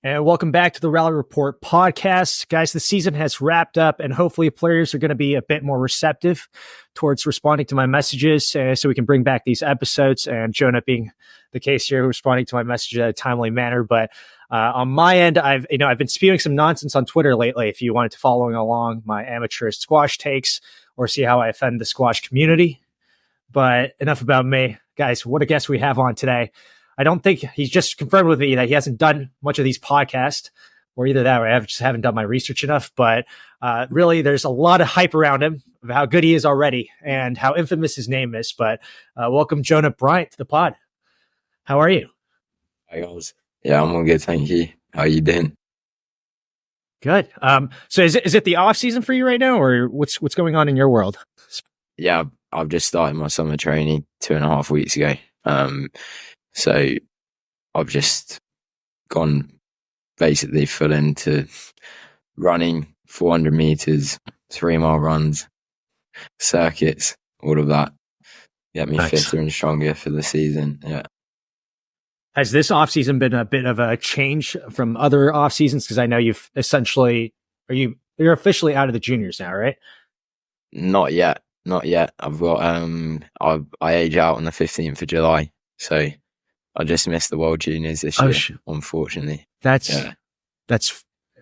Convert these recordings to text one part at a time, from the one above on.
And welcome back to the Rally Report podcast. Guys, the season has wrapped up, and hopefully players are going to be a bit more receptive towards responding to my messages so we can bring back these episodes. And Jonah being the case here, responding to my messages in a timely manner. But on my end, I've been spewing some nonsense on Twitter lately. If you wanted to follow along my amateur squash takes or see how I offend the squash community. But enough about me. Guys, what a guest we have on today. I don't think he's just confirmed with me that he hasn't done much of these podcasts, or either that or I just haven't done my research enough. But really, there's a lot of hype around him of how good he is already and how infamous his name is. But welcome, Jonah Bryant, to the pod. How are you? Hi, guys. Yeah, I'm all good. Thank you. How are you doing? Good. So is it the off season for you right now, or what's going on in your world? Yeah, I've just started my summer training 2.5 weeks ago. So I've just gone basically full into running 400 meters, 3-mile runs, circuits, all of that. Get me fitter and stronger for the season. Yeah. Has this off season been a bit of a change from other off seasons? Because I know you've essentially you're officially out of the juniors now, right? Not yet. I've got I age out on the 15th of July, so I just missed the World Juniors this year, unfortunately. That's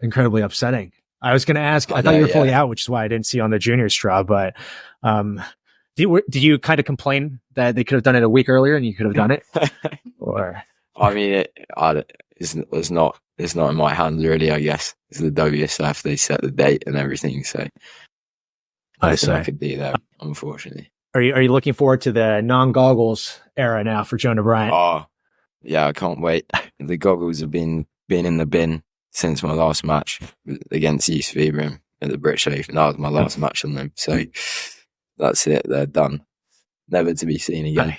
incredibly upsetting. I was going to ask, I thought you were fully out, which is why I didn't see on the juniors draw. But did you kind of complain that they could have done it a week earlier and you could have done it? Or I mean, it's not in my hands really. I guess it's the WSF. They set the date and everything, so I could do that. Unfortunately, are you looking forward to the non-goggles era now for Jonah Bryant? Oh, yeah, I can't wait. The goggles have been in the bin since my last match against Youssef Ibrahim at the British Open. That was my last match on them, so that's it. They're done, never to be seen again.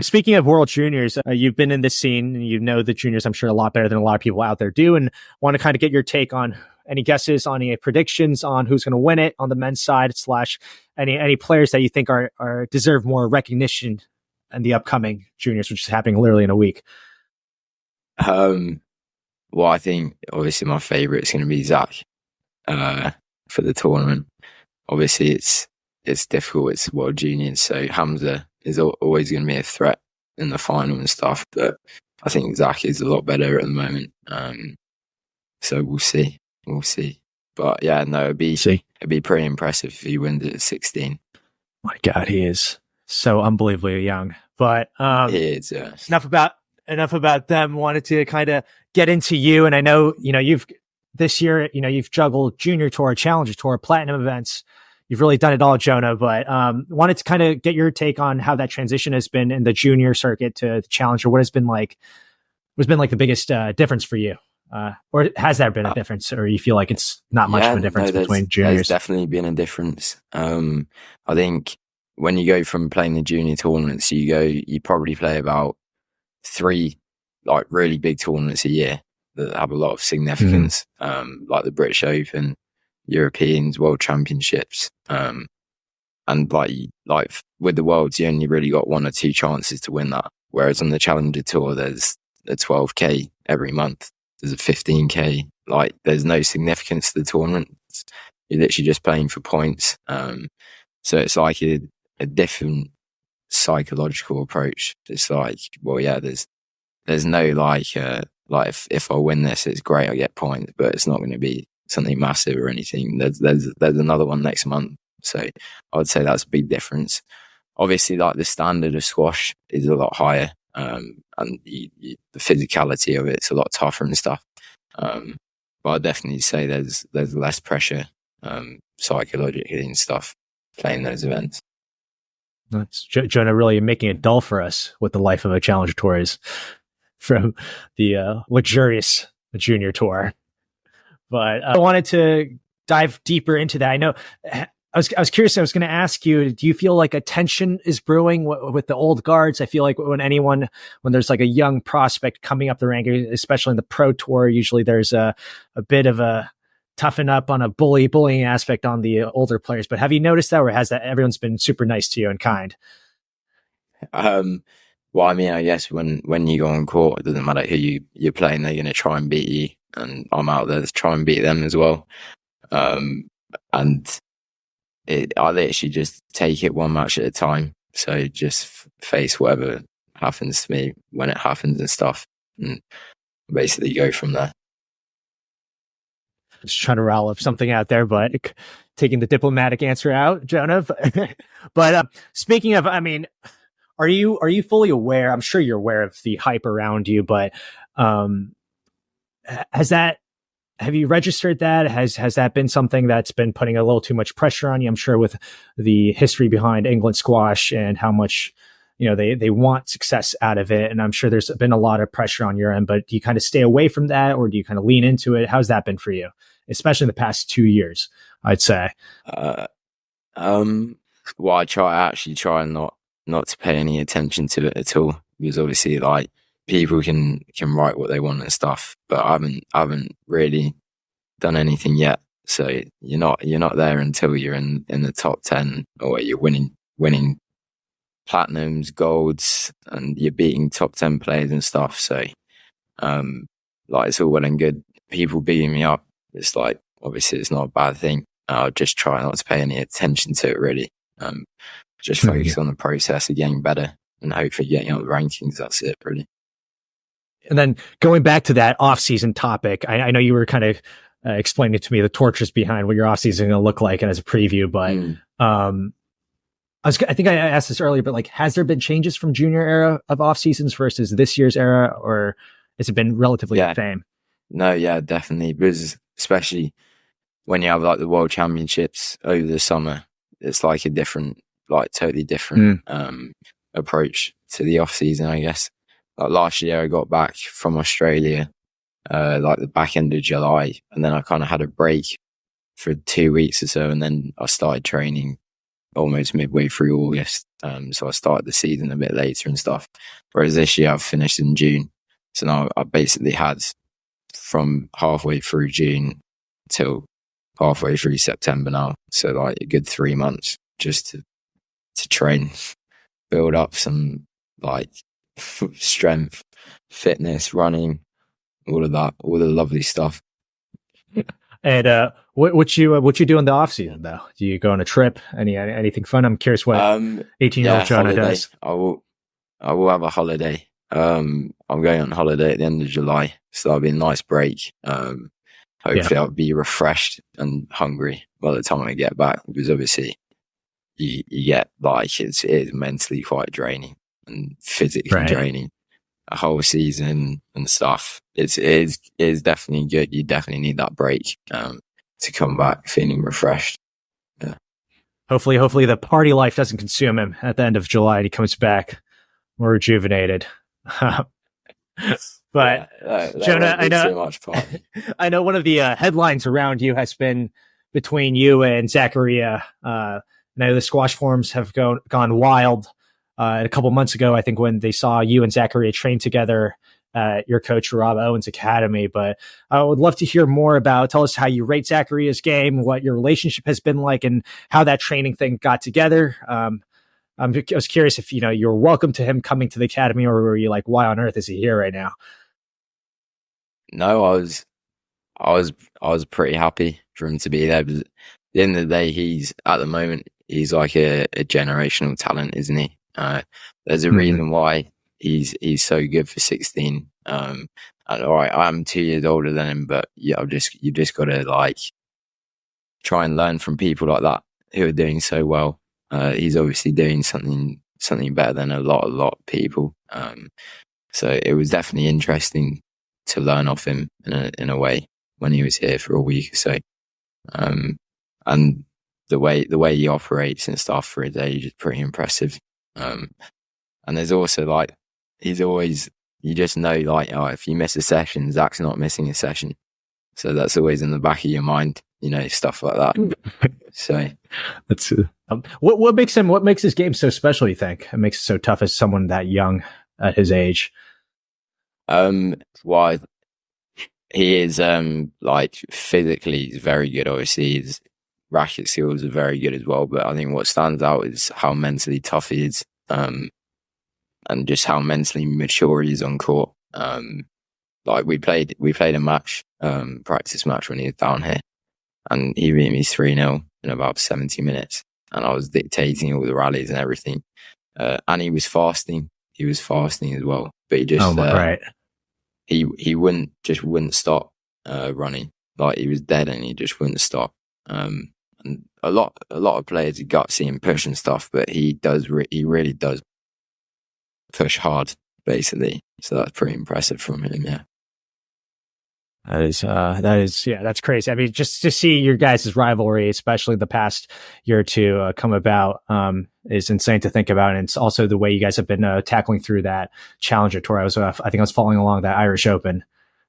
Speaking of World Juniors, you've been in this scene and you know the juniors, I'm sure, a lot better than a lot of people out there do, and want to kind of get your take on any guesses, on any predictions on who's going to win it on the men's side, / any players that you think are deserve more recognition in the upcoming juniors, which is happening literally in a week. Well, I think obviously my favourite is going to be Zach for the tournament. Obviously, it's difficult. It's World Juniors, so Hamza is always going to be a threat in the final and stuff. But I think Zach is a lot better at the moment. So we'll see. But yeah, no, it'd be pretty impressive if he wins it at 16. My God, he is so unbelievably young. But he is. Yeah. Enough about them. Wanted to kind of get into you, and I know you've this year you've juggled Junior Tour, Challenger Tour, Platinum events. You've really done it all, Jonah. But wanted to kind of get your take on how that transition has been in the junior circuit to the Challenger. What has been like the biggest difference for you? Or has there been a difference, or you feel like it's not much of a difference between juniors? There's definitely been a difference. I think when you go from playing the junior tournaments, you probably play about 3 like really big tournaments a year that have a lot of significance, like the British Open, Europeans, World Championships, and like with the Worlds, you only really got 1 or 2 chances to win that. Whereas on the Challenger Tour, there's a 12K every month. There's a 15K. Like, there's no significance to the tournament. You're literally just playing for points. So it's like a different psychological approach. It's like, well, yeah, there's no like if I win this, it's great, I get points, but it's not going to be something massive or anything. There's another one next month. So I would say that's a big difference. Obviously, like the standard of squash is a lot higher. And the physicality of it's a lot tougher and stuff. But I'd definitely say there's less pressure psychologically and stuff playing those events. That's Jonah really making it dull for us with the life of a Challenger Tour is from the luxurious Junior Tour. But I wanted to dive deeper into that. I know I was curious. I was going to ask you, do you feel like a tension is brewing with the old guards? I feel like when there's like a young prospect coming up the rank, especially in the pro tour, usually there's a bit of a toughen up on a bullying aspect on the older players. But have you noticed that, or has that everyone's been super nice to you and kind? Well, I mean, I guess when you go on court, it doesn't matter who you're playing, they're going to try and beat you. and I'm out there to try and beat them as well. And I literally just take it one match at a time. So just face whatever happens to me when it happens and stuff, and basically go from there. Just trying to rile up something out there, but taking the diplomatic answer out, Jonah. But speaking of, I mean, are you fully aware? I'm sure you're aware of the hype around you, but have you registered that? Has that been something that's been putting a little too much pressure on you? I'm sure with the history behind England squash and how much, they want success out of it. And I'm sure there's been a lot of pressure on your end, but do you kind of stay away from that, or do you kind of lean into it? How's that been for you, especially in the past 2 years, I'd say? Well, I actually try not to pay any attention to it at all, because obviously like people can write what they want and stuff, but I haven't really done anything yet. So you're not there until you're in the top 10, or you're winning platinums, golds, and you're beating top 10 players and stuff. So like it's all well and good people beating me up. It's like, obviously it's not a bad thing. I'll just try not to pay any attention to it really. Just focus on the process of getting better and hopefully getting up the rankings. That's it really. And then going back to that off-season topic, I know you were kind of explaining to me the tortures behind what your off-season is going to look like and as a preview, but I think I asked this earlier, but like, has there been changes from junior era of off-seasons versus this year's era, or has it been relatively the same? No, yeah, definitely. Because especially when you have like the World Championships over the summer, it's like a different, like totally different approach to the off-season, I guess. Like last year I got back from Australia like the back end of July, and then I kind of had a break for 2 weeks or so, and then I started training almost midway through August. So I started the season a bit later and stuff. Whereas this year I've finished in June. So now I basically had from halfway through June till halfway through September now. So like a good 3 months just to train, build up some like strength, fitness, running, all of that, all the lovely stuff. And what you do in the off season though? Do you go on a trip? Anything fun? I'm curious what 18-year-old Jonah does. I will have a holiday. I'm going on holiday at the end of July, so that'll be a nice break. Hopefully I'll be refreshed and hungry by the time I get back, because obviously you get like it is mentally quite draining and physically draining. A whole season and stuff. It is definitely good. You definitely need that break to come back feeling refreshed. Yeah. Hopefully the party life doesn't consume him at the end of July and he comes back more rejuvenated. But Jonah, I know too much fun. I know one of the headlines around you has been between you and Zakaria. I know the squash forums have gone wild. A couple months ago, I think, when they saw you and Zakaria train together at your coach Rob Owen's academy. But I would love to hear more tell us how you rate Zakaria's game, what your relationship has been like, and how that training thing got together. I was curious if you're welcome to him coming to the academy, or were you like, why on earth is he here right now? No, I was pretty happy for him to be there. But at the end of the day, he's like a generational talent, isn't he? There's a reason why he's so good for 16. And all right, I'm 2 years older than him, but yeah, you just got to like try and learn from people like that who are doing so well. He's obviously doing something better than a lot of people. So it was definitely interesting to learn off him in a way when he was here for a week or so. And the way he operates and stuff for his age is pretty impressive. And there's also like, he's always, you just know like, oh, if you miss a session, Zach's not missing a session. So that's always in the back of your mind, stuff like that. So that's what makes his game so special, you think? It makes it so tough as someone that young at his age. Why he is like physically he's very good. Obviously his racket skills are very good as well, but I think what stands out is how mentally tough he is, and just how mentally mature he is on court. like we played a match, practice match when he was down here, and he beat me 3-0 in about 70 minutes, and I was dictating all the rallies and everything. And he was fasting. He was fasting as well, but he just right. He wouldn't stop running. Like, he was dead and he just wouldn't stop. And a lot of players are gutsy and push and stuff, but he really does push hard, basically. So that's pretty impressive from him. Yeah. That's crazy. I mean, just to see your guys' rivalry, especially the past year or two, come about, is insane to think about. And it's also the way you guys have been tackling through that Challenger Tour. I think I was following along that Irish Open,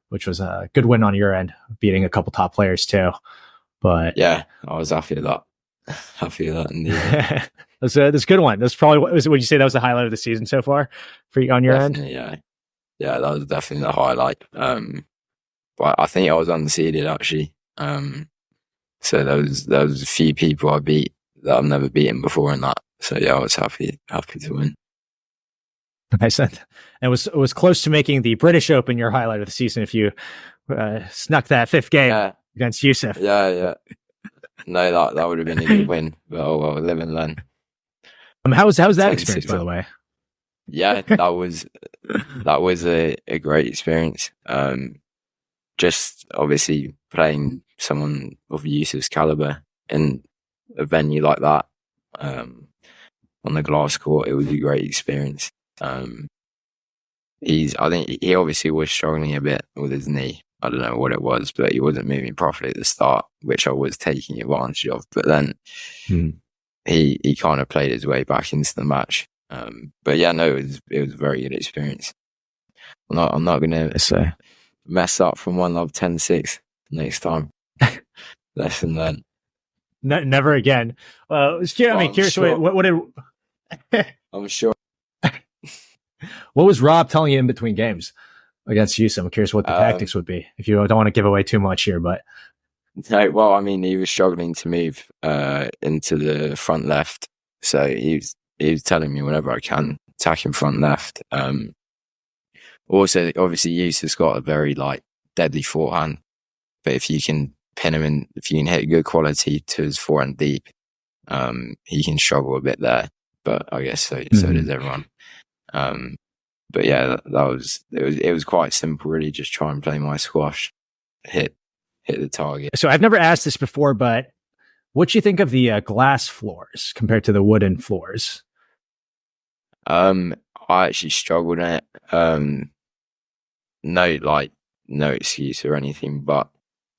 which was a good win on your end, beating a couple top players too. But yeah, I was happy with that. Happy with that indeed. That's a good one. That's probably would you say that was the highlight of the season so far for you on your end? Yeah, that was definitely the highlight. But I think I was unseeded actually. So there was a few people I beat that I've never beaten before in that. So yeah, I was happy to win. Nice. And it was close to making the British Open your highlight of the season if you snuck that fifth game against Youssef. Yeah. No, that would have been a good win. But oh well, live and learn. How was that experience, by the way? Yeah, that was a great experience. Just obviously playing someone of Youssef's caliber in a venue like that, on the glass court, it was a great experience. I think he obviously was struggling a bit with his knee. I don't know what it was, but he wasn't moving properly at the start, which I was taking advantage of. But then he kind of played his way back into the match. But yeah, no, it was a very good experience. I'm not going to mess up from 1-love 10-6 next time. Lesson learned. Never again. Curious. Sure. What did I'm sure. What was Rob telling you in between games against Youssef? I'm curious what the tactics would be. If you don't want to give away too much here, but no. Well, I mean, he was struggling to move into the front left, so he was telling me whenever I can attack in front left. Also, obviously, Youssef's got a very deadly forehand, but if you can pin him in, if you can hit good quality to his forehand deep, he can struggle a bit there. But I guess so does everyone. But yeah, it was quite simple, really. Just try and play my squash, hit the target. So I've never asked this before, but what do you think of the glass floors compared to the wooden floors? I actually struggled in it. No excuse or anything, but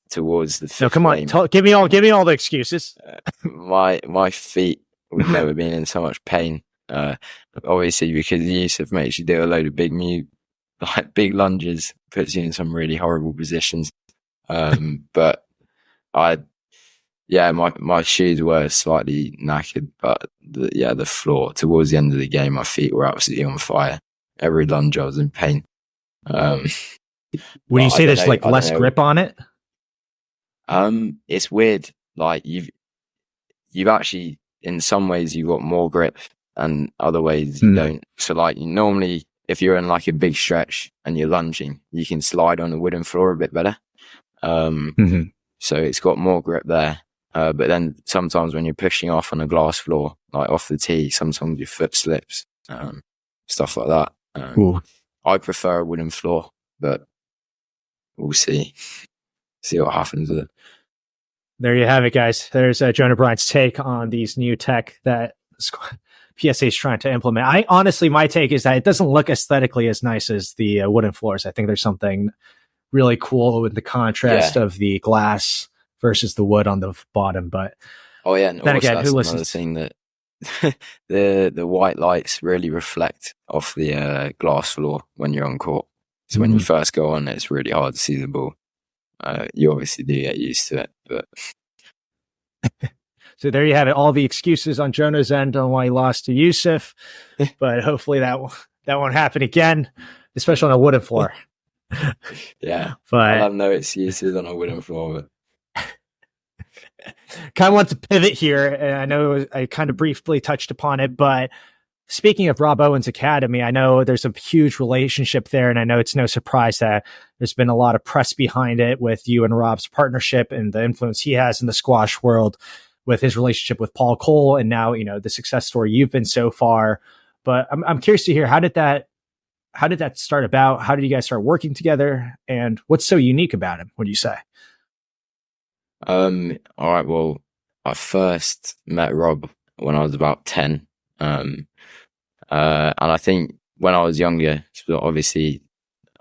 towards the fifth come on, give me all the excuses. My feet would never been in so much pain. Obviously, because Youssef makes you do a load of big lunges, puts you in some really horrible positions. But my shoes were slightly knackered, but the floor towards the end of the game, my feet were absolutely on fire. Every lunge, I was in pain. Would you say there's less grip on it? It's weird. You've actually, in some ways, you've got more grip, and other ways you don't. So normally, if you're in a big stretch and you're lunging, you can slide on the wooden floor a bit better. So it's got more grip there. But then sometimes when you're pushing off on a glass floor, off the tee, sometimes your foot slips, stuff like that. I prefer a wooden floor, but we'll see what happens with it. There you have it, guys. There's Jonah Bryant's take on these new tech that PSA is trying to implement. My take is that it doesn't look aesthetically as nice as the wooden floors. I think there's something really cool with the contrast of the glass versus the wood on the bottom. But and then again, who listens? Another thing that the white lights really reflect off the glass floor when you're on court. So when you first go on, it's really hard to see the ball. You obviously do get used to it, but so there you have it. All the excuses on Jonah's end on why he lost to Youssef, but hopefully that won't happen again, especially on a wooden floor. Yeah, but I have no excuses on a wooden floor. But kind of want to pivot here, and I know I kind of briefly touched upon it, but speaking of Rob Owen's Academy, I know there's a huge relationship there, and I know it's no surprise that there's been a lot of press behind it with you and Rob's partnership and the influence he has in the squash world with his relationship with Paul Cole, and now, the success story you've been so far. But I'm curious to hear, how did that start about? How did you guys start working together? And what's so unique about him, would you say? All right. Well, I first met Rob when I was about 10. And I think when I was younger, so obviously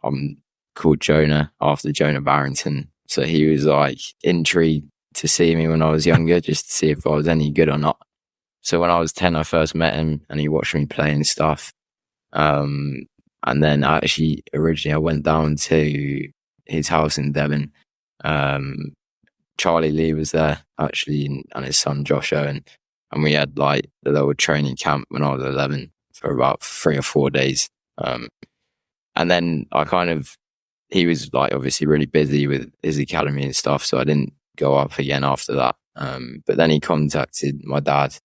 I'm called Jonah after Jonah Barrington. So he was like intrigued to see me when I was younger, just to see if I was any good or not. So when I was 10, I first met him and he watched me play and stuff. And then originally I went down to his house in Devon. Charlie Lee was there actually, and his son Josh Owen. And we had like a little training camp when I was 11 for about 3 or 4 days. And then he was like obviously really busy with his academy and stuff, so I didn't go up again after that. But then he contacted my dad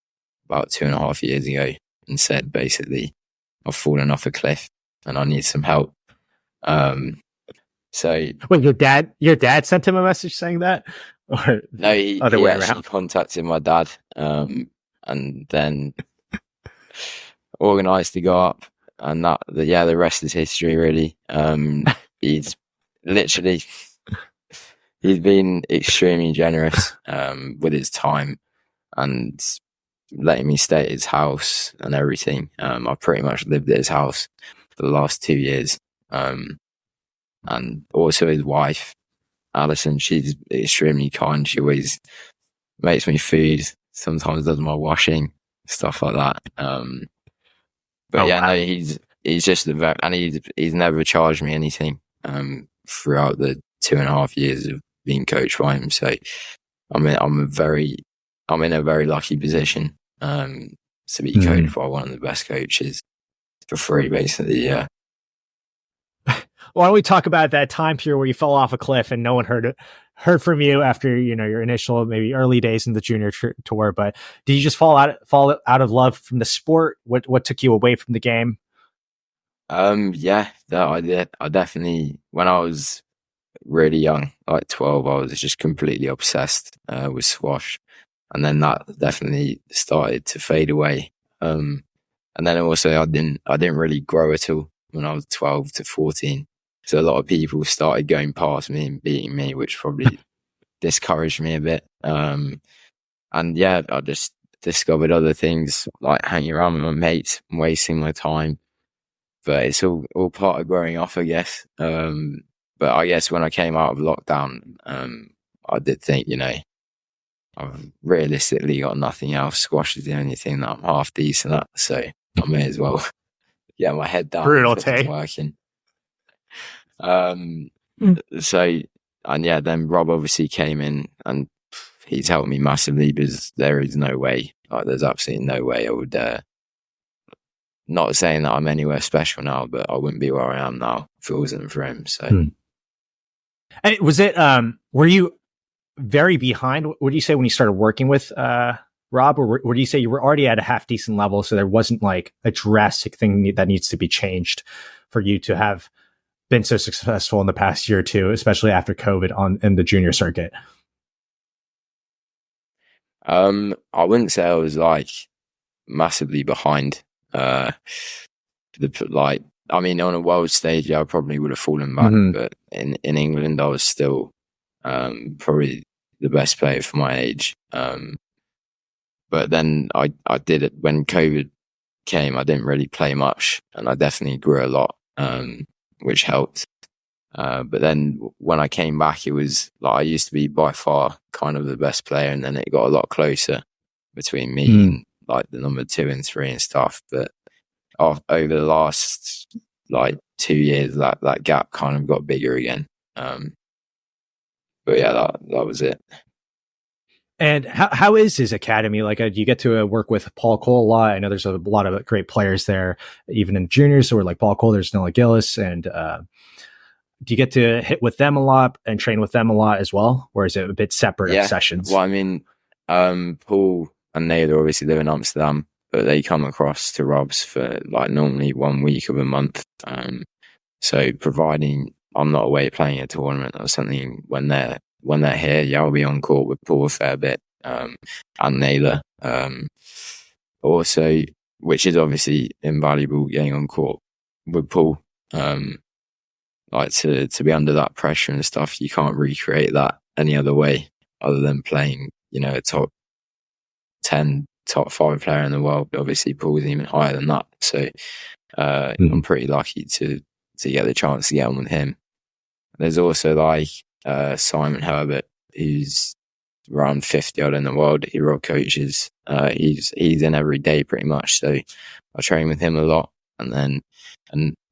about 2.5 years ago and said basically, I've fallen off a cliff and I need some help. So wait, your dad sent him a message saying that? Or no, he actually contacted my dad, and then organised to go up, and the rest is history, really. He's been extremely generous with his time and letting me stay at his house and everything. I pretty much lived at his house for the last 2 years, and also his wife, Alison. She's extremely kind. She always makes me food, sometimes does my washing, stuff like that. No, he's just and he's never charged me anything throughout the 2.5 years of being coached by him. So I'm in a very lucky position to be coached by one of the best coaches for free, basically. Yeah. Why don't we talk about that time period where you fell off a cliff and no one heard from you after your initial maybe early days in the junior tour? But did you just fall out of love from the sport? What took you away from the game? Yeah, I did. I definitely, when I was really young, like 12, I was just completely obsessed with squash, and then that definitely started to fade away. And then also I didn't really grow at all when I was 12 to 14. So a lot of people started going past me and beating me, which probably discouraged me a bit. And yeah, I just discovered other things like hanging around with my mates and wasting my time. But it's all part of growing up, I guess. But I guess when I came out of lockdown, I did think, I've realistically got nothing else. Squash is the only thing that I'm half decent at, so I may as well get my head down and working. So, and yeah, then Rob obviously came in and he's helped me massively, because there is no way, there's absolutely no way I would, not saying that I'm anywhere special now, but I wouldn't be where I am now if it wasn't for him. So, And was it, were you very behind, what do you say, when you started working with Rob, or would you say you were already at a half decent level, so there wasn't like a drastic thing that needs to be changed for you to have been so successful in the past year or two, especially after COVID in the junior circuit? I wouldn't say I was like massively behind. On a world stage, I probably would have fallen back, but in England, I was still probably the best player for my age. But then I did it when COVID came. I didn't really play much, and I definitely grew a lot, which helped. But then when I came back, it was like I used to be by far kind of the best player, and then it got a lot closer between me and like the number 2 and 3 and stuff. But over the last like 2 years, that gap kind of got bigger again. But yeah, that was it. And how is his academy? Like, do you get to work with Paul Cole a lot? I know there's a lot of great players there, even in juniors. So we're like Paul Cole, there's Noah Gillis, and do you get to hit with them a lot and train with them a lot as well, or is it a bit separate of sessions? Well, I mean, Paul and Naylor obviously live in Amsterdam, but they come across to Rob's for like normally 1 week of a month. So providing I'm not away playing a tournament or something, when they're here, yeah, I'll be on court with Paul a fair bit, and Naylor. Also, which is obviously invaluable, getting on court with Paul. Like to be under that pressure and stuff, you can't recreate that any other way other than playing, a top 10, top 5 player in the world. Obviously, Paul's even higher than that. So I'm pretty lucky to get the chance to get on with him. There's also like Simon Herbert, who's around 50 odd in the world. He Rob coaches. He's in every day pretty much. So I train with him a lot. And then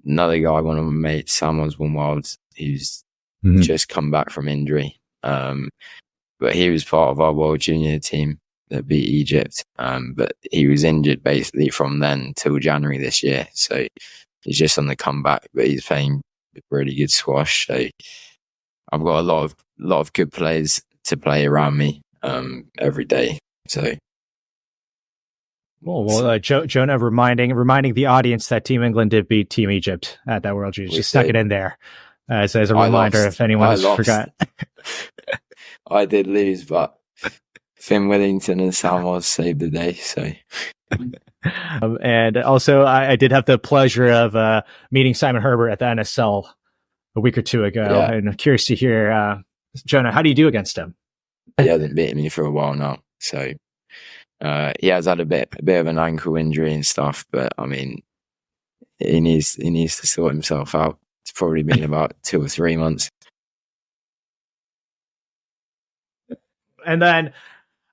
another guy, one of my mates, Sam Osborne Wilds, who's just come back from injury. But he was part of our World Junior team that beat Egypt. But he was injured basically from then till January this year. So he's just on the comeback, but he's playing really good squash. So I've got a lot of good players to play around me every day. So. Well, Jonah reminding the audience that Team England did beat Team Egypt at that World Juniors. Just stuck it in there as a reminder if anyone has forgot. I did lose, but Finn Withington and Sam Oz saved the day. So, and also I did have the pleasure of meeting Simon Herbert at the NSL a week or two ago, and I'm curious to hear, Jonah, how do you do against him? He hasn't beaten me for a while now, so. He has had a bit of an ankle injury and stuff, but I mean, he needs to sort himself out. It's probably been about 2 or 3 months. And then,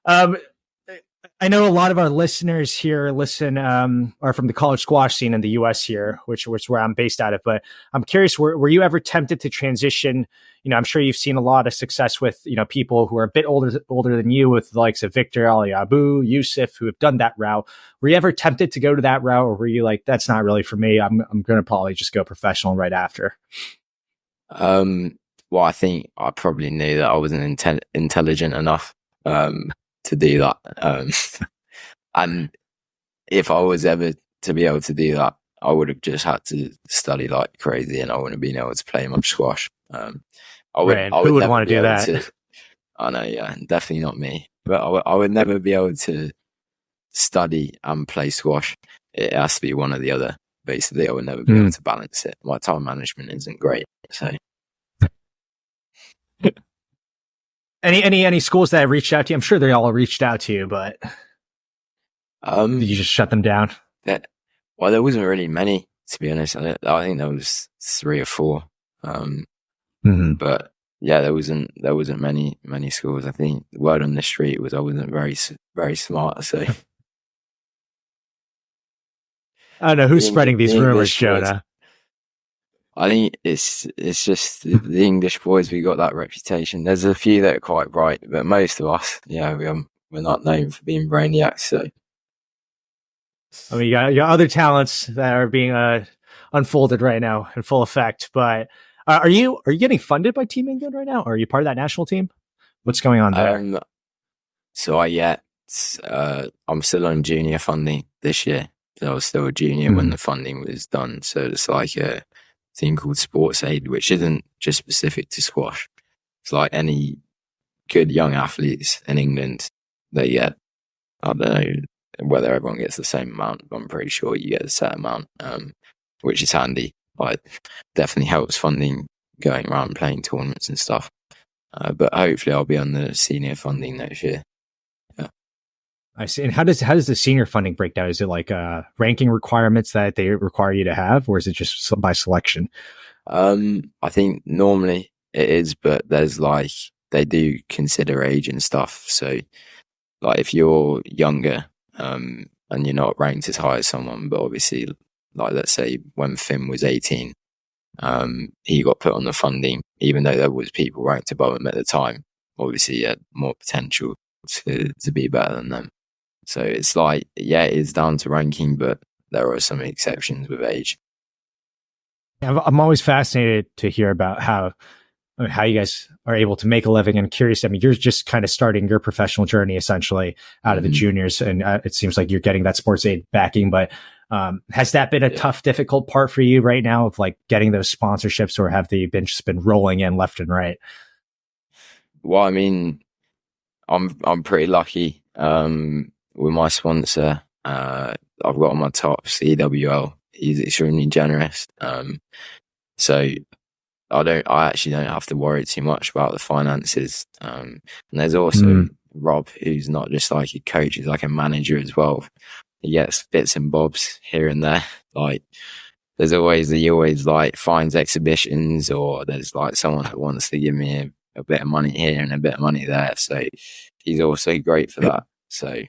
I know a lot of our listeners here are from the college squash scene in the U.S. here, which where I'm based out of. But I'm curious, were you ever tempted to transition? I'm sure you've seen a lot of success with, people who are a bit older than you, with the likes of Victor Aliabu, Youssef, who have done that route. Were you ever tempted to go to that route, or were you like, that's not really for me? I'm going to probably just go professional right after. Well, I think I probably knew that I wasn't intelligent enough to do that. And if I was ever to be able to do that, I would have just had to study like crazy, and I wouldn't have been able to play much squash. Who would want to do that? I know, yeah, definitely not me. But I would never be able to study and play squash. It has to be one or the other. Basically, I would never be able to balance it. My time management isn't great, so. Any schools that have reached out to you? I'm sure they all reached out to you, but did you just shut them down? Well, there wasn't really many, to be honest. I think there was 3 or 4. But yeah, there wasn't many schools. I think the word on the street was I wasn't very, very smart. So I don't know who's spreading these rumors, Jonah. I think it's just the English boys. We got that reputation. There's a few that are quite bright, but most of us, we're not known for being brainiacs. So, I mean, you got other talents that are being unfolded right now in full effect. But are you getting funded by Team England right now? Or are you part of that national team? What's going on there? I'm still on junior funding this year. So I was still a junior when the funding was done. So it's like a thing called Sports Aid, which isn't just specific to squash. It's like any good young athletes in England, they get, I don't know whether everyone gets the same amount, but I'm pretty sure you get a set amount, which is handy. But definitely helps funding going around playing tournaments and stuff. But hopefully I'll be on the senior funding next year. Yeah. I see. And how does the senior funding break down? Is it like ranking requirements that they require you to have, or is it just by selection? I think normally it is, but there's like, they do consider age and stuff. So like if you're younger, and you're not ranked as high as someone, but obviously like let's say when Finn was 18, he got put on the funding, even though there was people ranked above him at the time. Obviously he had more potential to be better than them. So it's like, yeah, it is down to ranking, but there are some exceptions with age. I'm always fascinated to hear about how how you guys are able to make a living. And curious, I mean, you're just kind of starting your professional journey essentially out of the juniors, and it seems like you're getting that sports aid backing. But has that been a tough, difficult part for you right now of like getting those sponsorships, or have they just been rolling in left and right? Well, I mean, I'm pretty lucky with my sponsor. I've got on my top CWL. He's extremely generous. So I actually don't have to worry too much about the finances. And there's also Rob, who's not just like a coach, he's like a manager as well. He gets bits and bobs here and there. Like he always like finds exhibitions, or there's like someone that wants to give me a bit of money here and a bit of money there. So he's also great for that. So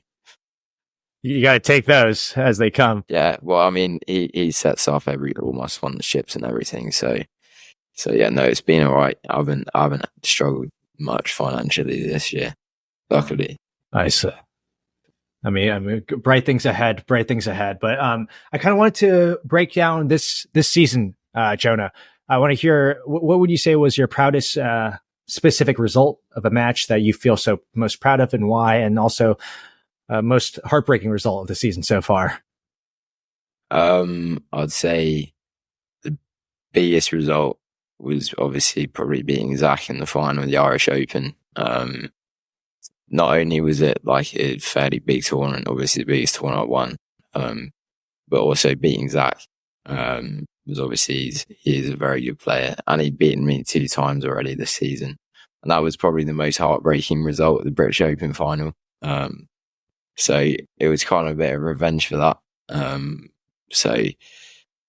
you got to take those as they come. Yeah. Well, I mean, he sets off all my sponsorships and everything. So yeah, no, it's been all right. I haven't struggled much financially this year, luckily. Nice. I mean, bright things ahead. But I kind of wanted to break down this season, Jonah. I want to hear what would you say was your proudest specific result of a match that you feel so most proud of, and why, and also most heartbreaking result of the season so far. I'd say the biggest result was obviously probably beating Zach in the final of the Irish Open. Not only was it like a fairly big tournament, obviously the biggest tournament I won, but also beating Zach was obviously he's a very good player, and he'd beaten me 2 times already this season, and that was probably the most heartbreaking result of the British Open final. So it was kind of a bit of revenge for that. So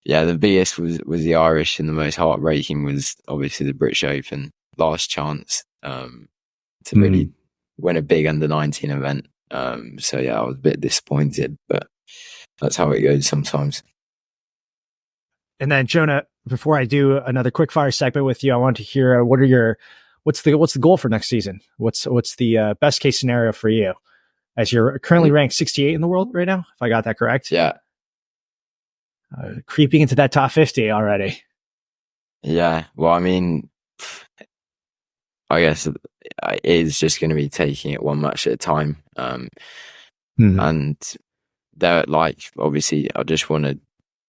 yeah, the biggest was the Irish, and the most heartbreaking was obviously the British Open. Last chance to really win a big under-19 event. So yeah, I was a bit disappointed, but that's how it goes sometimes. And then Jonah, before I do another quick fire segment with you, I want to hear what's the goal for next season? What's the best case scenario for you, as you're currently ranked 68 in the world right now, if I got that correct? Yeah. Creeping into that top 50 already. Yeah. Well, I mean, I guess it is just going to be taking it one match at a time. And they're like, obviously, I just want to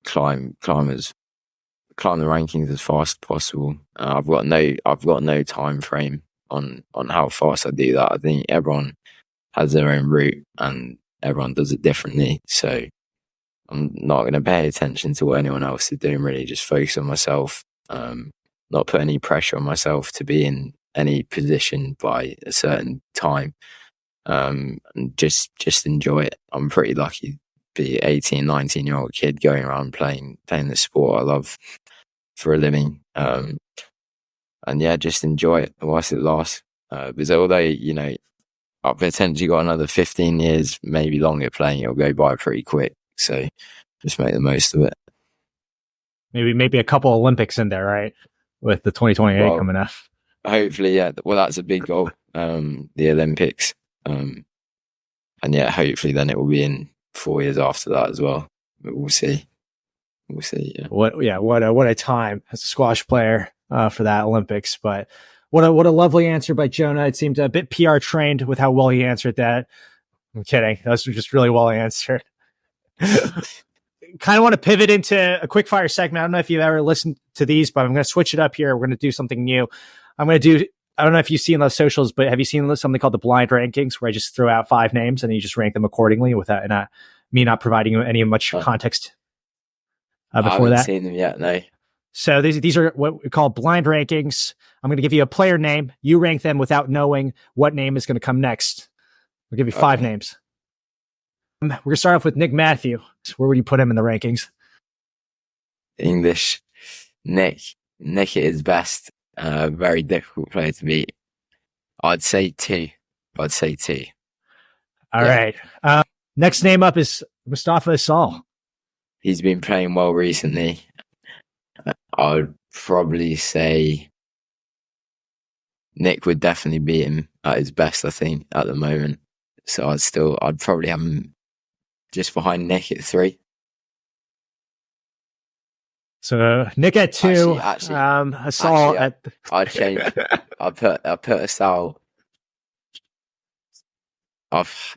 climb the rankings as fast as possible. I've got no time frame on how fast I do that. I think everyone has their own route and everyone does it differently. So I'm not going to pay attention to what anyone else is doing, really just focus on myself, not put any pressure on myself to be in any position by a certain time, and just enjoy it. I'm pretty lucky to be 18, 19-year-old kid going around playing the sport I love for a living. And yeah, just enjoy it whilst it lasts. Because although, you know, I've potentially got another 15 years, maybe longer playing, it'll go by pretty quick. So just make the most of it. Maybe a couple Olympics in there, right? With the 2028 coming up. Hopefully, yeah. Well, that's a big goal, the Olympics. And yeah, hopefully then it will be in 4 years after that as well. But we'll see. Yeah. What a time as a squash player for that Olympics. But what a lovely answer by Jonah. It seemed a bit PR trained with how well he answered that. I'm kidding. That was just really well answered. Kind of want to pivot into a quick fire segment. I don't know if you've ever listened to these, but I'm going to switch it up here. We're going to do something new. I don't know if you've seen those socials, but have you seen something called the blind rankings, where I just throw out 5 names and you just rank them accordingly without me not providing you any much context before that? I haven't seen them yet, no. So these are what we call blind rankings. I'm going to give you a player name. You rank them without knowing what name is going to come next. I'll give you 5 names. We're going to start off with Nick Matthew. Where would you put him in the rankings? English. Nick at his best. Very difficult player to beat. I'd say 2. All right. Next name up is Mustafa Asal. He's been playing well recently. I would probably say Nick would definitely beat him at his best, I think, at the moment. So I'd probably have him just behind Nick at 3. So Nick at 2. Asal at. I'd change. I put Asal.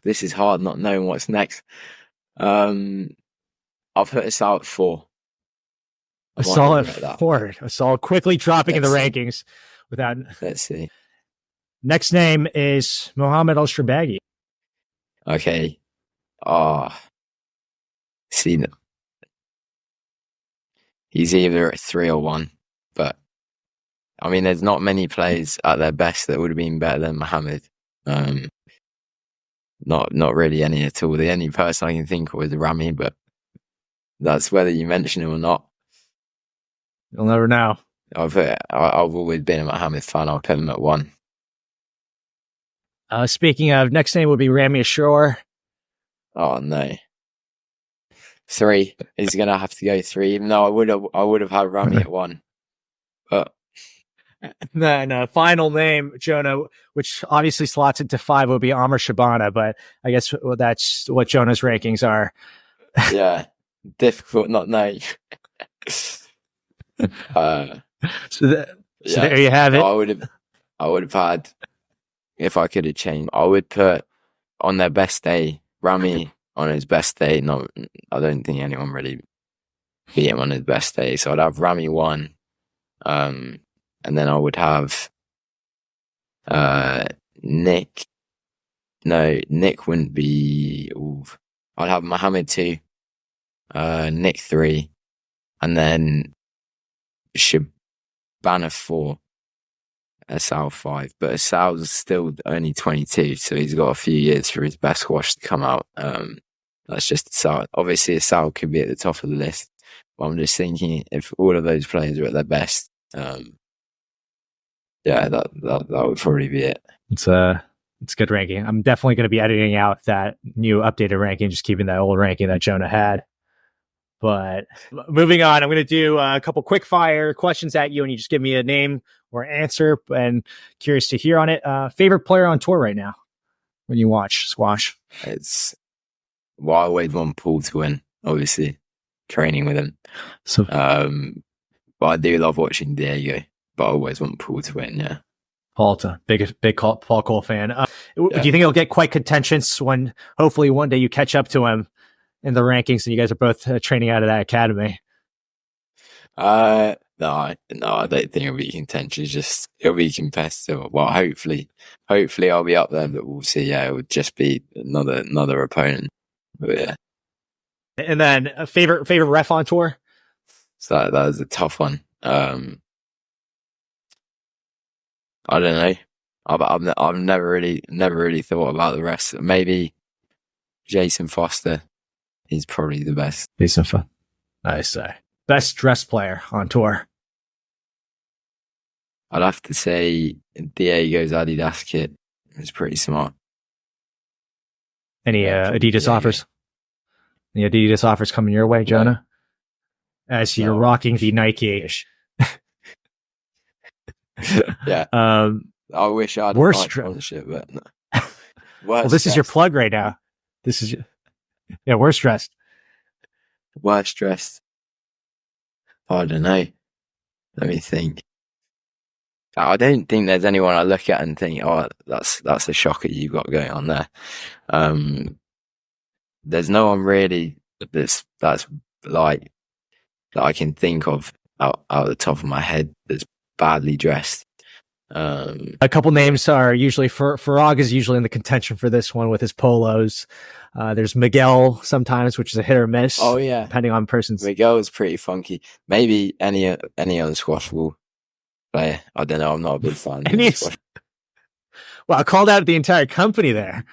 This is hard, not knowing what's next. I'll put Asal at 4. Asal at 4. Asal quickly dropping in the rankings. Let's see. Next name is Mohammed Al-Shrabagi. Okay. See, he's either at 3 or 1, but I mean, there's not many players at their best that would have been better than Mohammed. Not really any at all. The only person I can think of is Rami, but that's whether you mention him or not. You'll never know. I've always been a Mohammed fan. I'll put him at 1. Speaking of, next name would be Rami Ashore. Oh no. 3. He's gonna have to go 3, even though I would have had Rami at 1. But no, final name, Jonah, which obviously slots into 5, would be Amr Shabana, but I guess that's what Jonah's rankings are. Yeah. Difficult not knowing. So there you have it. I would have had, if I could have changed, I would put on their best day, Rami on his best day. No, I don't think anyone really beat him on his best day. So I'd have Rami 1. And then I would have Nick. No, Nick wouldn't be. I'd have Mohammed 2, Nick 3, and then Shabana 4, Asal 5. But Asal's still only 22, so he's got a few years for his best squash to come out. That's just Asal. Obviously, Asal could be at the top of the list, but I'm just thinking if all of those players are at their best, yeah, that would probably be it. It's good ranking. I'm definitely going to be editing out that new updated ranking, just keeping that old ranking that Jonah had. But moving on, I'm going to do a couple quick fire questions at you, and you just give me a name or answer. And curious to hear on it. Favorite player on tour right now when you watch squash? I always want Paul to win. Obviously, training with him. So, but I do love watching Diego. But I always want Paul to win. Yeah, Paul, big Paul Cole fan. Do you think it'll get quite contentious when hopefully one day you catch up to him in the rankings and you guys are both training out of that academy? No, I don't think it'll be contentious. Just it'll be competitive. Well, hopefully I'll be up there, but we'll see. Yeah, it would just be another opponent. But yeah. And then a favorite ref on tour? So that was a tough one. I don't know. I've never really thought about the rest. Maybe Jason Foster. He's probably the best. Jason Foster. Nice. Best dressed player on tour. I'd have to say Diego's Adidas kit is pretty smart. Any Adidas offers? Any Adidas offers coming your way, Jonah? As you're rocking the Nike. Yeah. I wish I'd worst sponsorship, but no. Well, this is your plug right now. This is worst dressed. Worst dressed. I don't know. Let me think. I don't think there's anyone I look at and think, oh, that's a shocker you got going on there. There's no one really that's like that I can think of out the top of my head that's badly dressed. A couple names are usually Farag is usually in the contention for this one with his polos. There's Miguel sometimes, which is a hit or miss. Oh yeah, depending on person's. Miguel is pretty funky. Maybe any other squash ball player. I don't know. I'm not a big fan. Well, I called out the entire company there.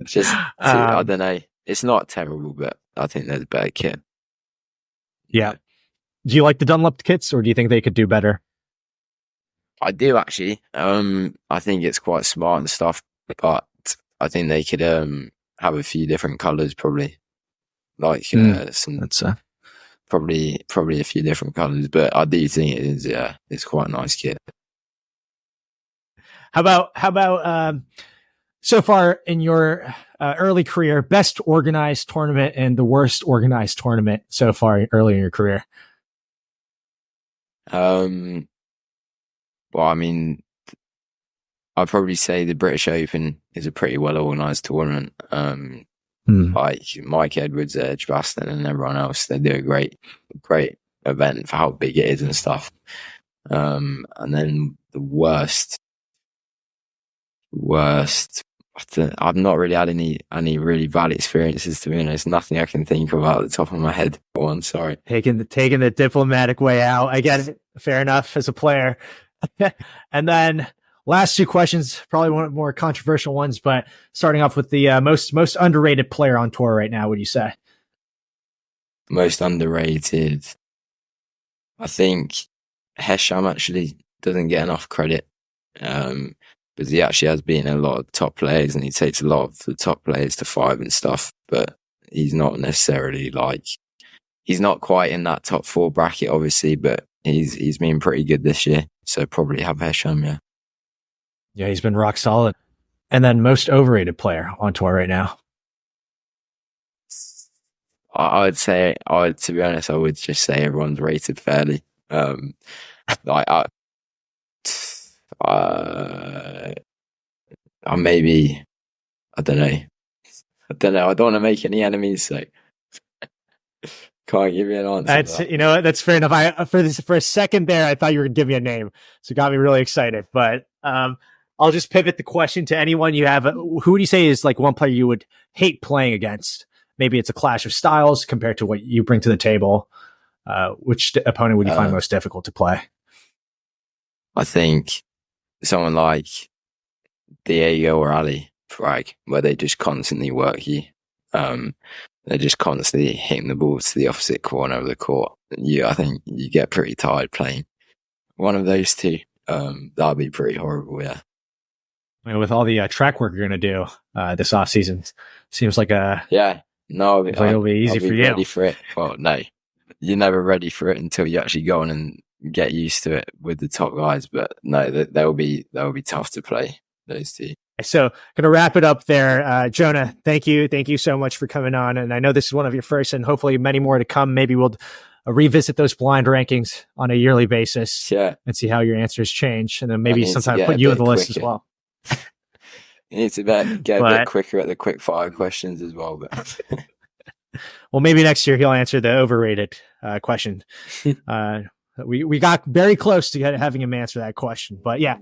Just I don't know. It's not terrible, but I think there's better kit. Yeah. Do you like the Dunlop kits, or do you think they could do better? I do actually. I think it's quite smart and stuff, but I think they could have a few different colours, probably. Like some. That's probably a few different colours, but I do think it is. Yeah, it's quite a nice kit. How about so far in your early career, best organized tournament and the worst organized tournament so far early in your career? Well, I mean, I'd probably say the British Open is a pretty well organised tournament. Like Mike Edwards, Edgbaston, and everyone else, they do a great event for how big it is and stuff. And then the worst. I've not really had any really bad experiences, to be honest. Nothing I can think of out of the top of my head. Go on, sorry. Taking the diplomatic way out. I get it. Fair enough as a player. And then last two questions, probably one of the more controversial ones, but starting off with the most underrated player on tour right now, would you say? Most underrated. I think Hesham actually doesn't get enough credit. Because he actually has beaten a lot of top players and he takes a lot of the top players to 5 and stuff, but he's not necessarily he's not quite in that top 4 bracket, obviously, but he's been pretty good this year. So probably have Hesham, yeah. Yeah, he's been rock solid. And then most overrated player on tour right now? To be honest, I would just say everyone's rated fairly. Maybe, I don't know. I don't want to make any enemies, so can't give you an answer. That's fair enough. For a second there, I thought you were going to give me a name, so it got me really excited. But I'll just pivot the question to anyone you have. Who would you say is like one player you would hate playing against? Maybe it's a clash of styles compared to what you bring to the table. Which opponent would you find most difficult to play? I think someone like Diego or Ali Frag, where they just constantly work you. They're just constantly hitting the ball to the opposite corner of the court. I think you get pretty tired playing one of those two. That'd be pretty horrible, yeah. With all the track work you're going to do this off season, seems like it'll be easy for you. Ready for it. Well, no, you're never ready for it until you actually go on and get used to it with the top guys. But no, they'll be tough to play, those two. So going to wrap it up there. Jonah, thank you so much for coming on. And I know this is one of your first and hopefully many more to come. Maybe we'll revisit those blind rankings on a yearly basis and see how your answers change. And then maybe sometime put you on the list as well. You need to get a bit quicker at the quick fire questions as well. But well, maybe next year he'll answer the overrated question. We got very close to having him answer that question. But yeah,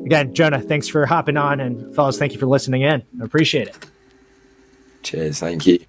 again, Jonah, thanks for hopping on. And fellas, thank you for listening in. I appreciate it. Cheers. Thank you.